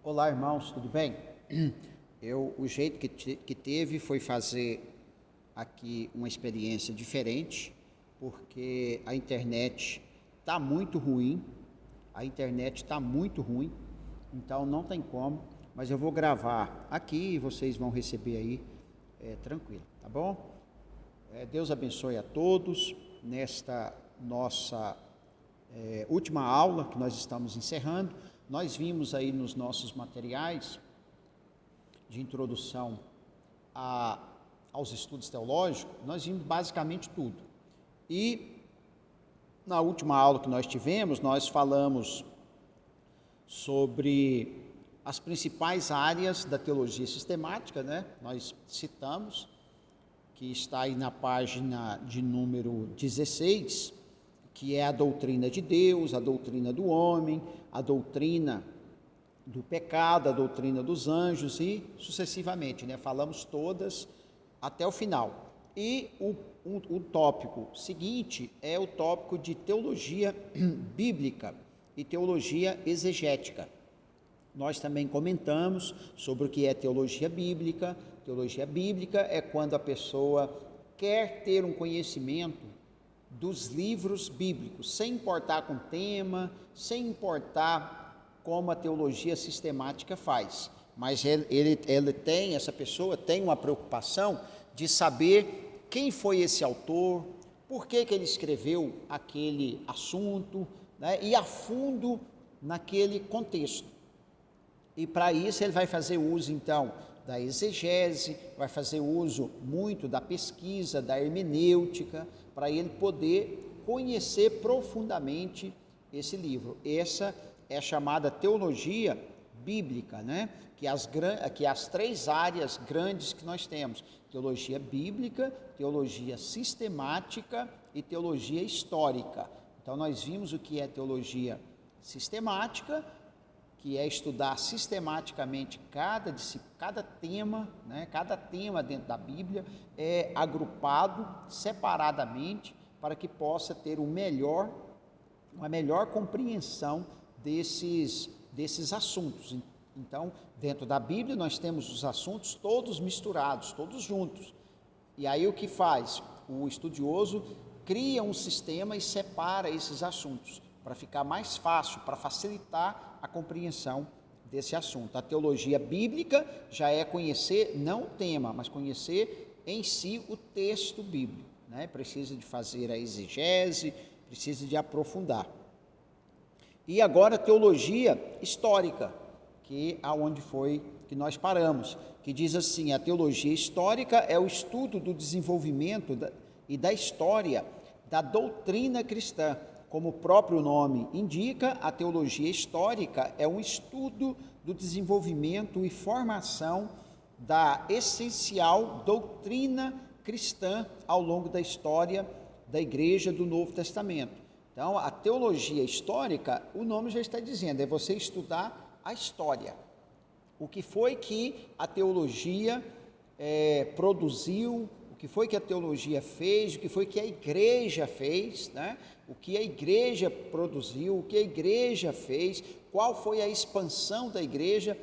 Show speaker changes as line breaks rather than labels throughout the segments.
Olá, irmãos, tudo bem? O jeito que teve foi fazer aqui uma experiência diferente, porque a internet está muito ruim, então não tem como, mas eu vou gravar aqui e vocês vão receber aí tranquilo, tá bom? Deus abençoe a todos nesta nossa última aula que nós estamos encerrando. Nós vimos aí nos nossos materiais de introdução aos estudos teológicos, nós vimos basicamente tudo. E na última aula que nós tivemos, nós falamos sobre as principais áreas da teologia sistemática, né? Nós citamos, que está aí na página de número 16, que é a doutrina de Deus, a doutrina do homem, a doutrina do pecado, a doutrina dos anjos e sucessivamente, né? Falamos todas até o final. E o tópico seguinte é o tópico de teologia bíblica e teologia exegética. Nós também comentamos sobre o que é teologia bíblica. Teologia bíblica é quando a pessoa quer ter um conhecimento dos livros bíblicos, sem importar com o tema, sem importar como a teologia sistemática faz. Mas essa pessoa tem uma preocupação de saber quem foi esse autor, por que ele escreveu aquele assunto, né, e a fundo naquele contexto. E para isso ele vai fazer uso, então, da exegese, vai fazer uso muito da pesquisa, da hermenêutica, para ele poder conhecer profundamente esse livro. Essa é a chamada teologia bíblica, né? Que as três áreas grandes que nós temos: teologia bíblica, teologia sistemática e teologia histórica. Então nós vimos o que é teologia sistemática, que é estudar sistematicamente cada tema, né? Cada tema dentro da Bíblia é agrupado separadamente para que possa ter uma melhor compreensão desses assuntos. Então, dentro da Bíblia nós temos os assuntos todos misturados, todos juntos. E aí o que faz? O estudioso cria um sistema e separa esses assuntos para ficar mais fácil, para facilitar a compreensão desse assunto. A teologia bíblica já é conhecer não o tema, mas conhecer em si o texto bíblico, né? Precisa de fazer a exegese, precisa de aprofundar. E agora a teologia histórica, que é onde foi que nós paramos, que diz assim: a teologia histórica é o estudo do desenvolvimento e da história da doutrina cristã. Como o próprio nome indica, a teologia histórica é um estudo do desenvolvimento e formação da essencial doutrina cristã ao longo da história da Igreja do Novo Testamento. Então, a teologia histórica, o nome já está dizendo, é você estudar a história. O que foi que a teologia produziu, o que foi que a teologia fez, o que foi que a igreja fez, né? O que a igreja produziu, o que a igreja fez, qual foi a expansão da igreja.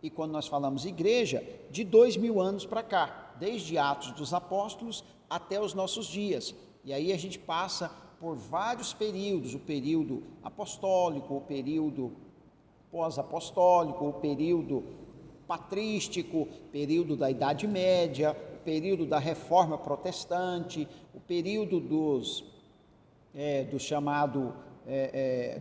E quando nós falamos igreja, de 2000 anos para cá, desde Atos dos Apóstolos até os nossos dias. E aí a gente passa por vários períodos: o período apostólico, o período pós-apostólico, o período patrístico, o período da Idade Média, o período da Reforma Protestante, o período do chamado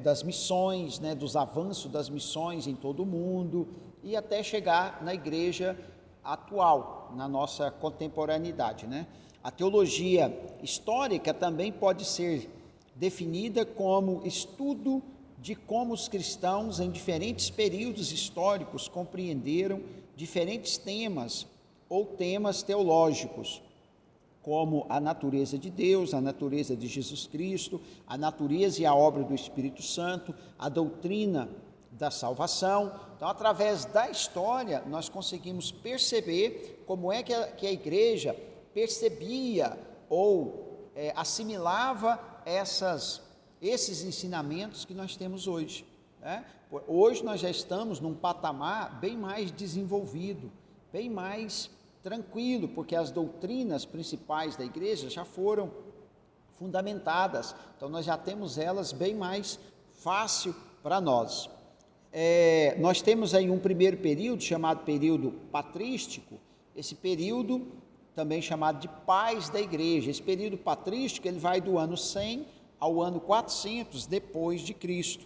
das missões, né, dos avanços das missões em todo o mundo, e até chegar na igreja atual, na nossa contemporaneidade, né? A teologia histórica também pode ser definida como estudo de como os cristãos em diferentes períodos históricos compreenderam diferentes temas ou temas teológicos, como a natureza de Deus, a natureza de Jesus Cristo, a natureza e a obra do Espírito Santo, a doutrina da salvação. Então, através da história, nós conseguimos perceber como é que a igreja percebia ou assimilava esses ensinamentos que nós temos hoje. né? Hoje nós já estamos num patamar bem mais desenvolvido, bem mais tranquilo, porque as doutrinas principais da igreja já foram fundamentadas, então nós já temos elas bem mais fácil para nós. Nós temos aí um primeiro período, chamado período patrístico, esse período também chamado de pais da igreja. Esse período patrístico, ele vai do ano 100 ao ano 400 depois de Cristo.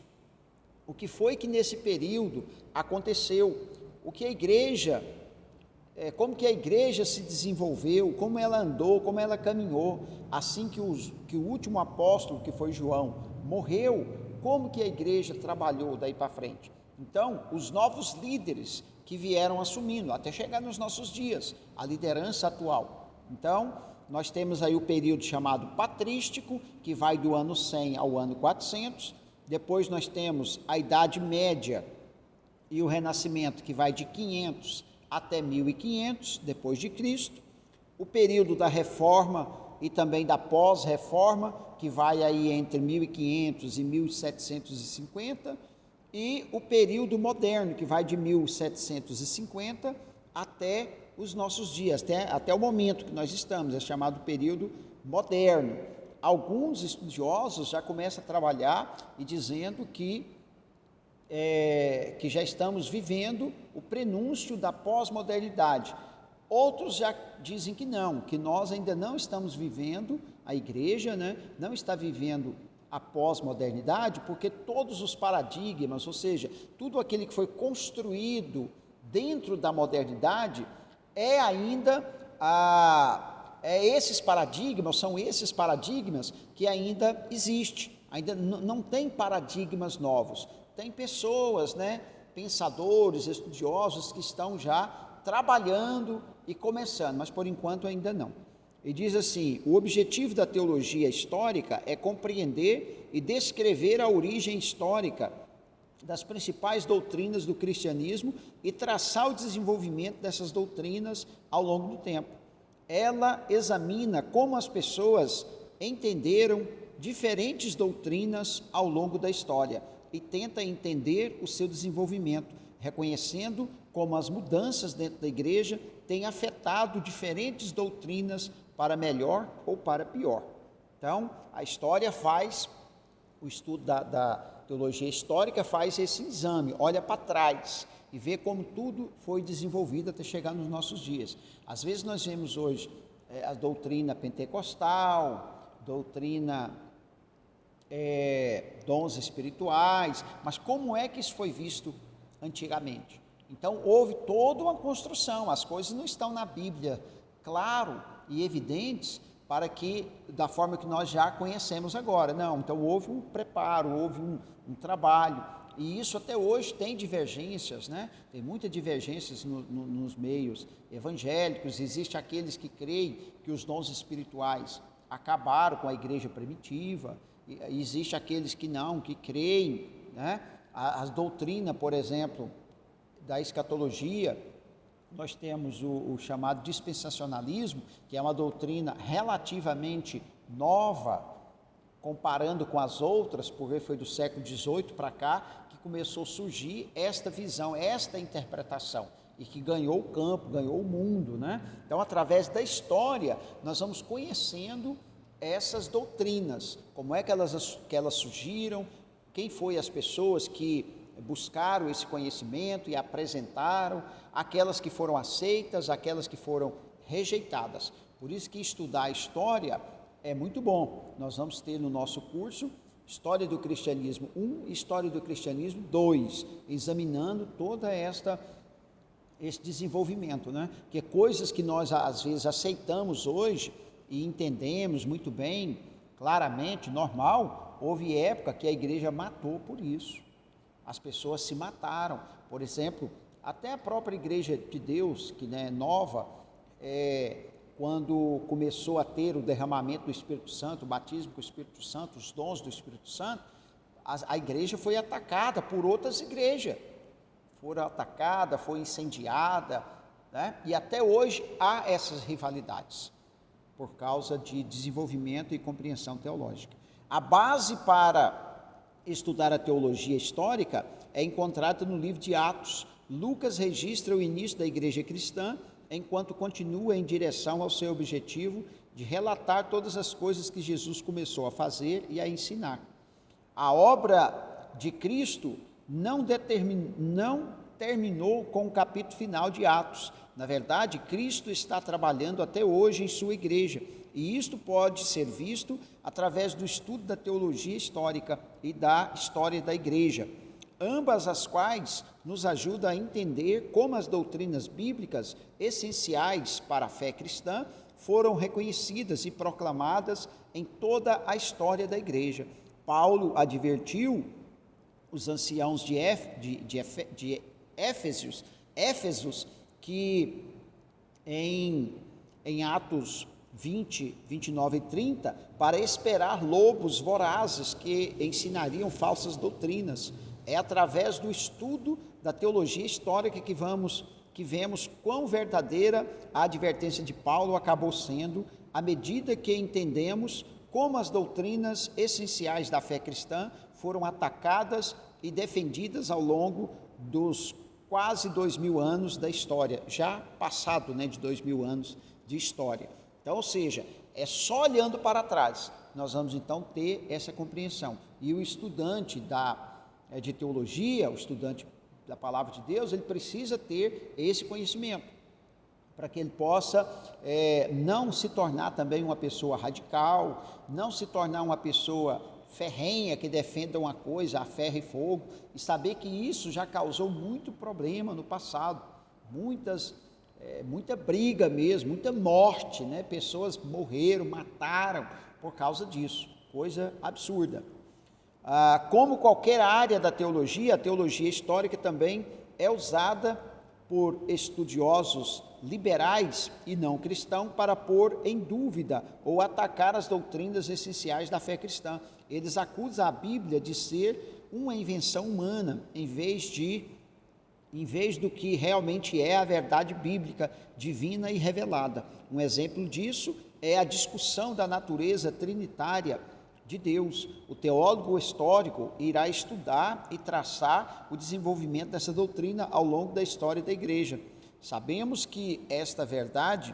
O que foi que nesse período aconteceu? O que a igreja, como que a igreja se desenvolveu, como ela andou, como ela caminhou, assim que o último apóstolo, que foi João, morreu, como que a igreja trabalhou daí para frente. Então, os novos líderes que vieram assumindo, até chegar nos nossos dias, a liderança atual. Então, nós temos aí o período chamado patrístico, que vai do ano 100 ao ano 400, depois nós temos a Idade Média e o Renascimento, que vai de 500 até 1500 depois de Cristo, o período da Reforma e também da pós-reforma, que vai aí entre 1500 e 1750, e o período moderno, que vai de 1750 até os nossos dias, até o momento que nós estamos, é chamado período moderno. Alguns estudiosos já começam a trabalhar e dizendo que já estamos vivendo o prenúncio da pós-modernidade. Outros já dizem que não, que nós ainda não estamos vivendo, a igreja, né, não está vivendo a pós-modernidade, porque todos os paradigmas, ou seja, tudo aquilo que foi construído dentro da modernidade, são esses paradigmas que ainda existem, ainda não tem paradigmas novos. Tem pessoas, né, pensadores, estudiosos que estão já trabalhando e começando, mas por enquanto ainda não. E diz assim: o objetivo da teologia histórica é compreender e descrever a origem histórica das principais doutrinas do cristianismo e traçar o desenvolvimento dessas doutrinas ao longo do tempo. Ela examina como as pessoas entenderam diferentes doutrinas ao longo da história e tenta entender o seu desenvolvimento, reconhecendo como as mudanças dentro da igreja têm afetado diferentes doutrinas para melhor ou para pior. Então, a história faz, o estudo da teologia histórica faz esse exame, olha para trás e vê como tudo foi desenvolvido até chegar nos nossos dias. Às vezes nós vemos hoje a doutrina pentecostal, doutrina dons espirituais, mas como é que isso foi visto antigamente? Então houve toda uma construção, as coisas não estão na Bíblia, claro e evidentes, para que, da forma que nós já conhecemos agora, não, então houve um preparo, houve um trabalho, e isso até hoje tem divergências, né? Tem muitas divergências nos meios evangélicos, existe aqueles que creem que os dons espirituais acabaram com a igreja primitiva, existe aqueles que não, que creem, né? A doutrina, por exemplo, da escatologia, nós temos o chamado dispensacionalismo, que é uma doutrina relativamente nova, comparando com as outras, porque foi do século XVIII para cá, que começou a surgir esta visão, esta interpretação, e que ganhou o campo, ganhou o mundo, né? Então, através da história, nós vamos conhecendo essas doutrinas, como é que elas surgiram, quem foi as pessoas que buscaram esse conhecimento e apresentaram, aquelas que foram aceitas, aquelas que foram rejeitadas. Por isso que estudar a história é muito bom. Nós vamos ter no nosso curso História do Cristianismo 1 e História do Cristianismo 2, examinando toda esse desenvolvimento, né? Que é coisas que nós às vezes aceitamos hoje e entendemos muito bem, claramente, normal. Houve época que a igreja matou por isso. As pessoas se mataram, por exemplo, até a própria Igreja de Deus, que é nova, quando começou a ter o derramamento do Espírito Santo, o batismo com o Espírito Santo, os dons do Espírito Santo, a igreja foi atacada por outras igrejas, foi incendiada, né? E até hoje há essas rivalidades, por causa de desenvolvimento e compreensão teológica. A base para estudar a teologia histórica é encontrada no livro de Atos. Lucas registra o início da igreja cristã, enquanto continua em direção ao seu objetivo de relatar todas as coisas que Jesus começou a fazer e a ensinar. A obra de Cristo não terminou com o capítulo final de Atos. Na verdade, Cristo está trabalhando até hoje em sua igreja, e isto pode ser visto através do estudo da teologia histórica e da história da igreja, ambas as quais nos ajudam a entender como as doutrinas bíblicas essenciais para a fé cristã foram reconhecidas e proclamadas em toda a história da igreja. Paulo advertiu os anciãos de Éfesos que em Atos 20, 29 e 30, para esperar lobos vorazes que ensinariam falsas doutrinas. É através do estudo da teologia histórica que vemos quão verdadeira a advertência de Paulo acabou sendo, à medida que entendemos como as doutrinas essenciais da fé cristã foram atacadas e defendidas ao longo dos quase 2000 anos da história, já passado, de 2000 anos de história. Então, ou seja, é só olhando para trás, nós vamos então ter essa compreensão. E o estudante de teologia, o estudante da palavra de Deus, ele precisa ter esse conhecimento, para que ele possa não se tornar também uma pessoa radical, não se tornar uma pessoa ferrenha que defenda uma coisa a ferro e fogo, e saber que isso já causou muito problema no passado, muita briga mesmo, muita morte, pessoas morreram, mataram por causa disso, coisa absurda. Como qualquer área da teologia, a teologia histórica também é usada por estudiosos liberais e não cristãos para pôr em dúvida ou atacar as doutrinas essenciais da fé cristã. Eles acusam a Bíblia de ser uma invenção humana, em vez do que realmente é a verdade bíblica, divina e revelada. Um exemplo disso é a discussão da natureza trinitária de Deus. O teólogo histórico irá estudar e traçar o desenvolvimento dessa doutrina ao longo da história da igreja. Sabemos que esta verdade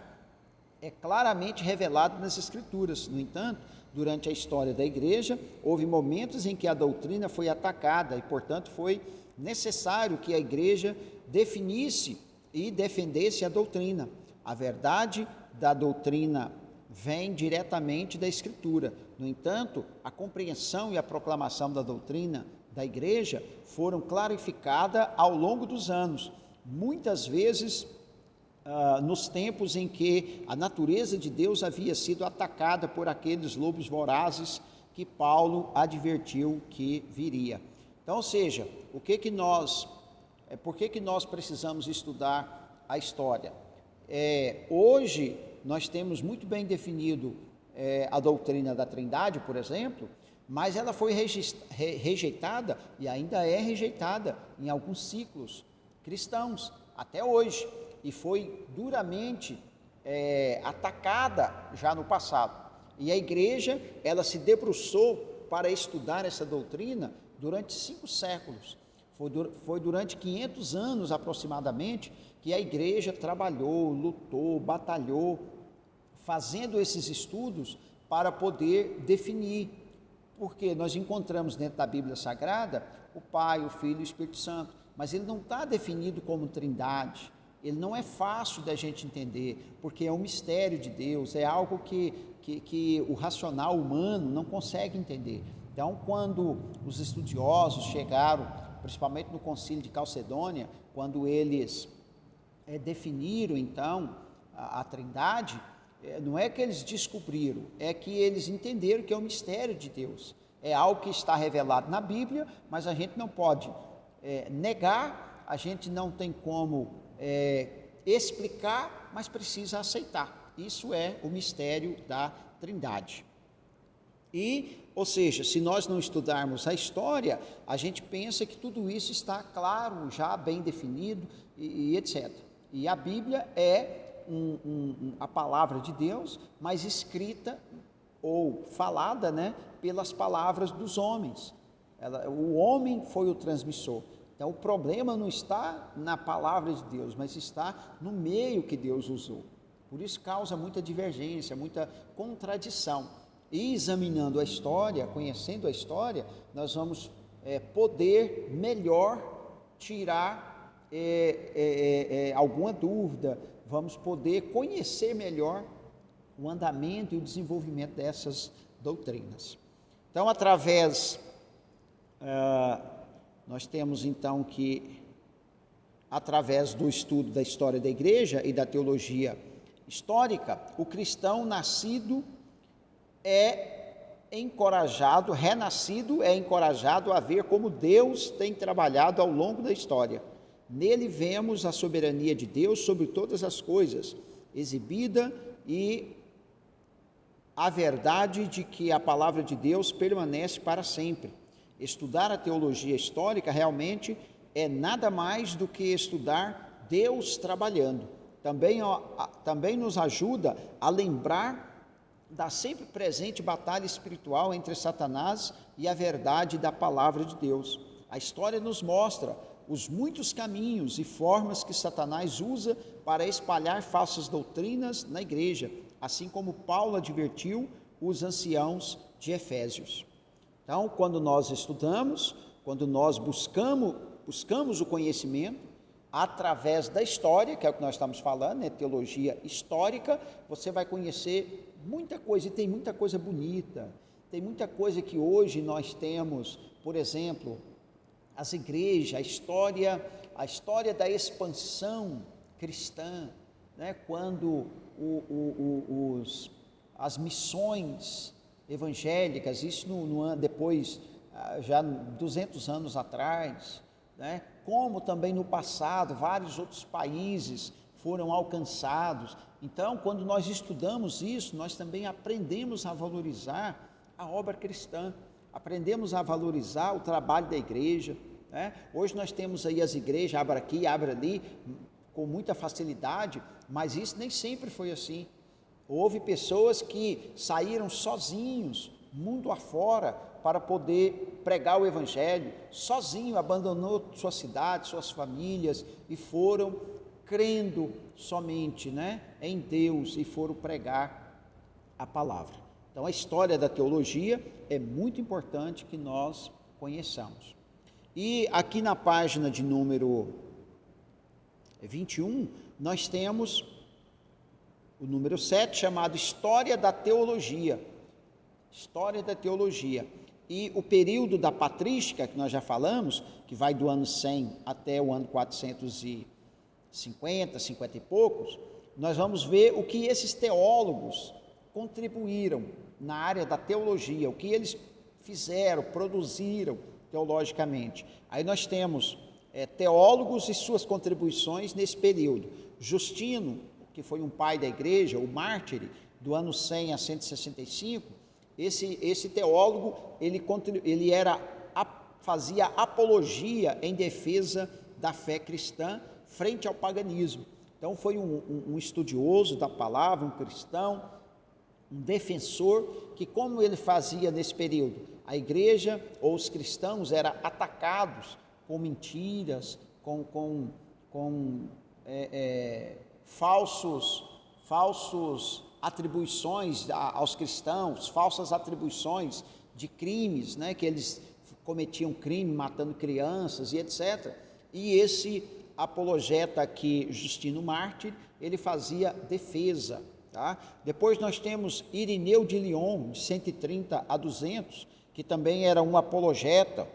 é claramente revelada nas Escrituras. No entanto, durante a história da igreja, houve momentos em que a doutrina foi atacada e, portanto, foi necessário que a igreja definisse e defendesse a doutrina. A verdade da doutrina vem diretamente da Escritura. No entanto, a compreensão e a proclamação da doutrina da igreja foram clarificadas ao longo dos anos, muitas vezes nos tempos em que a natureza de Deus havia sido atacada por aqueles lobos vorazes que Paulo advertiu que viria. Então, ou seja, por que nós precisamos estudar a história? Hoje, nós temos muito bem definido a doutrina da Trindade, por exemplo, mas ela foi rejeitada e ainda é rejeitada em alguns ciclos cristãos, até hoje, e foi duramente atacada já no passado. E a igreja, ela se debruçou para estudar essa doutrina durante 5 séculos. Foi durante 500 anos aproximadamente que a igreja trabalhou, lutou, batalhou, fazendo esses estudos para poder definir, porque nós encontramos dentro da Bíblia Sagrada o Pai, o Filho e o Espírito Santo, mas ele não está definido como Trindade, ele não é fácil da gente entender, porque é um mistério de Deus, é algo que o racional humano não consegue entender. Então, quando os estudiosos chegaram, principalmente no Concílio de Calcedônia, quando eles definiram então a Trindade, não é que eles descobriram, é que eles entenderam que é um mistério de Deus, é algo que está revelado na Bíblia, mas a gente não pode negar, a gente não tem como explicar, mas precisa aceitar. Isso é o mistério da Trindade. Ou seja, se nós não estudarmos a história, a gente pensa que tudo isso está claro, já bem definido e etc. E a Bíblia é a palavra de Deus, mas escrita ou falada, pelas palavras dos homens. O homem foi o transmissor. Então, o problema não está na palavra de Deus, mas está no meio que Deus usou. Por isso causa muita divergência, muita contradição. E examinando a história, conhecendo a história, nós vamos poder melhor tirar alguma dúvida, vamos poder conhecer melhor o andamento e o desenvolvimento dessas doutrinas. Então, nós temos então que, através do estudo da história da igreja e da teologia histórica, o cristão nascido renascido é encorajado a ver como Deus tem trabalhado ao longo da história. Nele vemos a soberania de Deus sobre todas as coisas, exibida, e a verdade de que a palavra de Deus permanece para sempre. Estudar a teologia histórica realmente é nada mais do que estudar Deus trabalhando. Também nos ajuda a lembrar da sempre presente batalha espiritual entre Satanás e a verdade da palavra de Deus. A história nos mostra os muitos caminhos e formas que Satanás usa para espalhar falsas doutrinas na igreja, assim como Paulo advertiu os anciãos de Efésios. Então, quando nós estudamos, quando nós buscamos o conhecimento através da história, que é o que nós estamos falando, teologia histórica, você vai conhecer muita coisa, e tem muita coisa bonita, tem muita coisa que hoje nós temos, por exemplo, as igrejas, a história da expansão cristã, quando as missões evangélicas, isso depois, já 200 anos atrás, como também no passado, vários outros países foram alcançados. Então, quando nós estudamos isso, nós também aprendemos a valorizar a obra cristã, aprendemos a valorizar o trabalho da igreja. Hoje nós temos aí as igrejas, abra aqui, abra ali, com muita facilidade, mas isso nem sempre foi assim. Houve pessoas que saíram sozinhos, mundo afora, para poder pregar o evangelho, sozinho, abandonou sua cidade, suas famílias, e foram crendo somente em Deus, e foram pregar a palavra. Então, a história da teologia é muito importante que nós conheçamos. E aqui na página de número 21, nós temos o número 7, chamado História da Teologia. História da Teologia. E o período da patrística, que nós já falamos, que vai do ano 100 até o ano 450, 50 e poucos, nós vamos ver o que esses teólogos contribuíram na área da teologia, o que eles fizeram, produziram teologicamente. Aí nós temos teólogos e suas contribuições nesse período. Justino, que foi um pai da igreja, o mártir, do ano 100 a 165, esse teólogo, ele fazia apologia em defesa da fé cristã frente ao paganismo. Então, foi um estudioso da palavra, um cristão, um defensor, que como ele fazia nesse período, a igreja ou os cristãos eram atacados com mentiras, com falsos atribuições aos cristãos, falsas atribuições de crimes, que eles cometiam crime matando crianças e etc. E esse apologeta aqui, Justino Mártir, ele fazia defesa. Depois nós temos Irineu de Lyon, de 130 a 200, que também era um apologeta,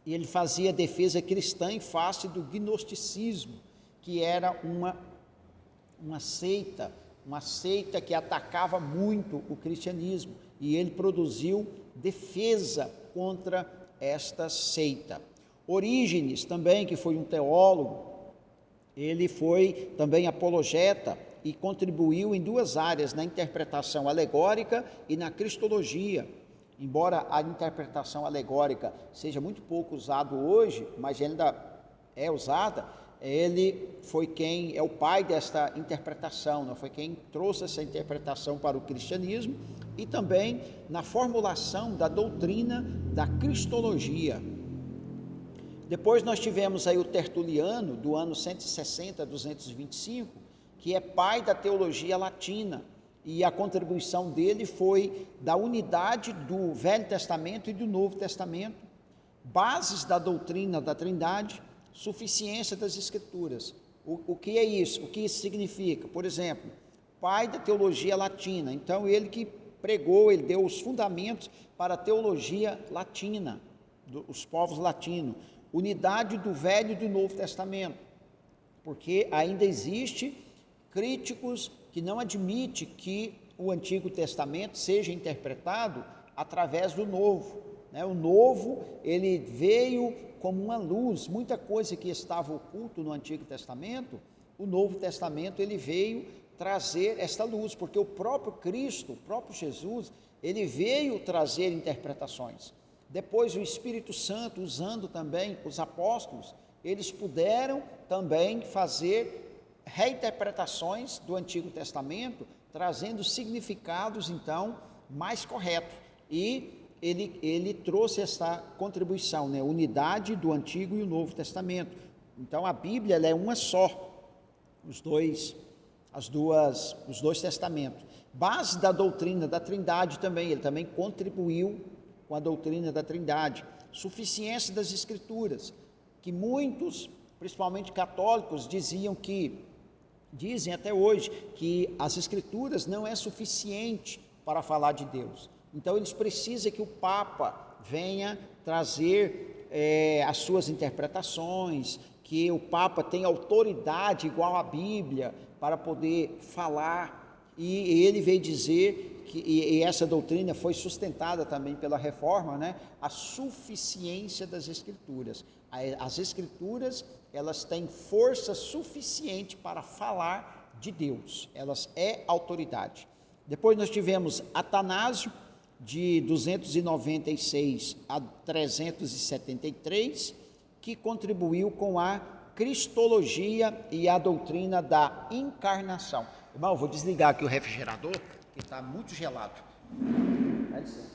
e ele fazia defesa cristã em face do gnosticismo, que era uma seita que atacava muito o cristianismo, e ele produziu defesa contra esta seita. Orígenes também, que foi um teólogo, ele foi também apologeta e contribuiu em duas áreas, na interpretação alegórica e na cristologia. Embora a interpretação alegórica seja muito pouco usada hoje, mas ainda é usada, ele foi quem é o pai desta interpretação, né? Foi quem trouxe essa interpretação para o cristianismo e também na formulação da doutrina da cristologia. Depois nós tivemos aí o Tertuliano, do ano 160 a 225, que é pai da teologia latina, e a contribuição dele foi da unidade do Velho Testamento e do Novo Testamento, bases da doutrina da Trindade, suficiência das Escrituras. O que é isso? O que isso significa? Por exemplo, pai da teologia latina. Então, ele que pregou, ele deu os fundamentos para a teologia latina, os povos latinos. Unidade do Velho e do Novo Testamento, porque ainda existe críticos que não admitem que o Antigo Testamento seja interpretado através do Novo. O Novo, ele veio como uma luz, muita coisa que estava oculto no Antigo Testamento, o Novo Testamento ele veio trazer esta luz, porque o próprio Cristo, o próprio Jesus, ele veio trazer interpretações. Depois o Espírito Santo, usando também os apóstolos, eles puderam também fazer reinterpretações do Antigo Testamento, trazendo significados, então, mais corretos. E ele trouxe essa contribuição, unidade do Antigo e o Novo Testamento. Então, a Bíblia ela é uma só, os dois testamentos. Base da doutrina da Trindade também, ele também contribuiu com a doutrina da Trindade. Suficiência das Escrituras, que muitos, principalmente católicos, dizem até hoje, que as Escrituras não é suficiente para falar de Deus. Então, eles precisam que o Papa venha trazer as suas interpretações, que o Papa tenha autoridade igual à Bíblia para poder falar, e ele veio dizer que, e essa doutrina foi sustentada também pela Reforma, a suficiência das Escrituras. As Escrituras, elas têm força suficiente para falar de Deus, elas é autoridade. Depois nós tivemos Atanásio, de 296 a 373, que contribuiu com a cristologia e a doutrina da encarnação. Irmão, vou desligar aqui o refrigerador, que está muito gelado. Dá licença.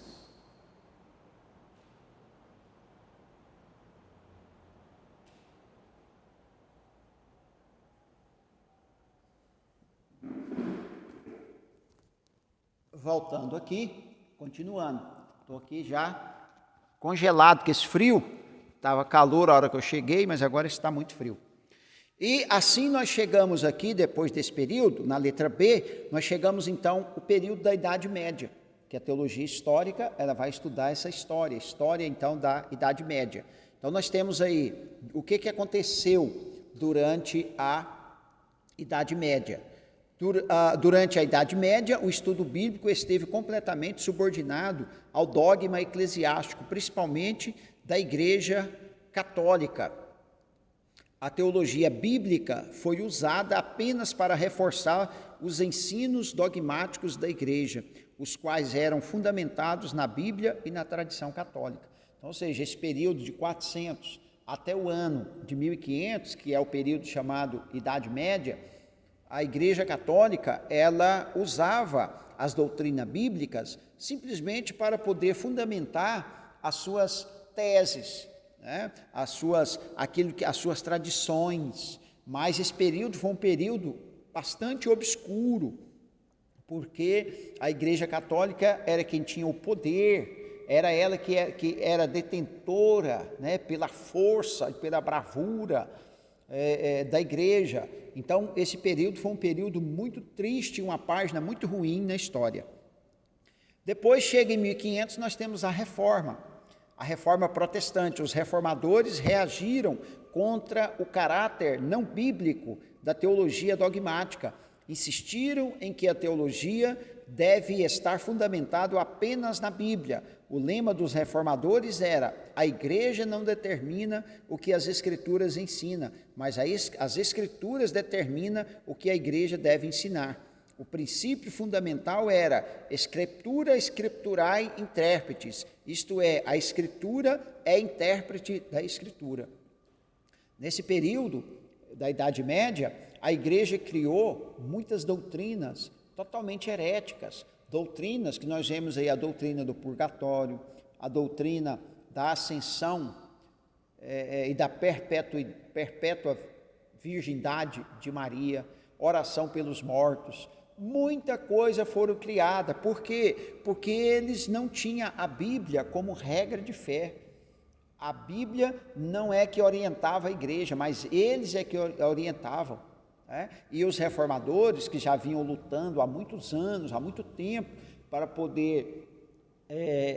Voltando aqui, continuando, estou aqui já congelado, porque esse frio, estava calor a hora que eu cheguei, mas agora está muito frio. E assim nós chegamos aqui, depois desse período, na letra B, nós chegamos então ao período da Idade Média, que a teologia histórica, ela vai estudar essa história então da Idade Média. Então nós temos aí o que aconteceu durante a Idade Média. Durante a Idade Média, o estudo bíblico esteve completamente subordinado ao dogma eclesiástico, principalmente da Igreja Católica. A teologia bíblica foi usada apenas para reforçar os ensinos dogmáticos da Igreja, os quais eram fundamentados na Bíblia e na tradição católica. Então, ou seja, esse período de 400 até o ano de 1500, que é o período chamado Idade Média, a Igreja Católica, ela usava as doutrinas bíblicas simplesmente para poder fundamentar as suas teses, as suas tradições. Mas esse período foi um período bastante obscuro, porque a Igreja Católica era quem tinha o poder, era ela que era detentora, pela força e pela bravura da Igreja. Então, esse período foi um período muito triste, uma página muito ruim na história. Depois, chega em 1500, nós temos a Reforma Protestante. Os reformadores reagiram contra o caráter não bíblico da teologia dogmática. Insistiram em que a teologia deve estar fundamentado apenas na Bíblia. O lema dos reformadores era: a Igreja não determina o que as Escrituras ensinam, mas as Escrituras determinam o que a Igreja deve ensinar. O princípio fundamental era Scriptura Scripturae Interpretis, isto é, a Escritura é intérprete da Escritura. Nesse período, da Idade Média, a igreja criou muitas doutrinas totalmente heréticas, doutrinas que nós vemos aí, a doutrina do purgatório, a doutrina da ascensão e da perpétua virgindade de Maria, oração pelos mortos, muita coisa foram criada. Por quê? Porque eles não tinham a Bíblia como regra de fé. A Bíblia não é que orientava a igreja, mas eles é que orientavam, né? E os reformadores, que já vinham lutando há muitos anos, há muito tempo, para poder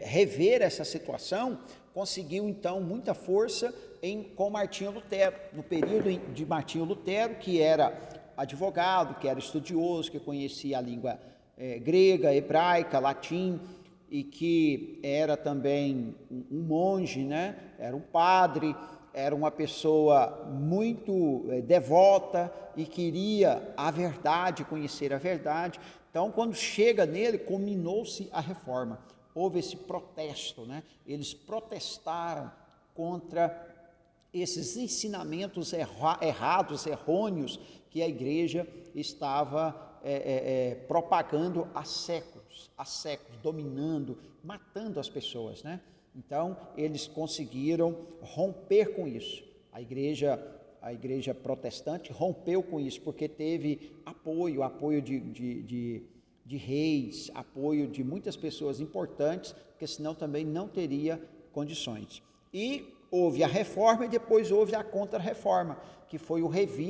rever essa situação, conseguiu então muita força com Martinho Lutero, no período de Martinho Lutero, que era advogado, que era estudioso, que conhecia a língua grega, hebraica, latim, e que era também um monge, né? Era um padre, era uma pessoa muito devota e queria a verdade, conhecer a verdade. Então, quando chega nele, culminou-se a reforma. Houve esse protesto, né? Eles protestaram contra esses ensinamentos errados, errôneos, que a igreja estava propagando há séculos, dominando, matando as pessoas, né? Então, eles conseguiram romper com isso. A igreja protestante rompeu com isso, porque teve apoio de reis, apoio de muitas pessoas importantes, porque senão também não teria condições. E houve a reforma e depois houve a contra-reforma, que foi o revide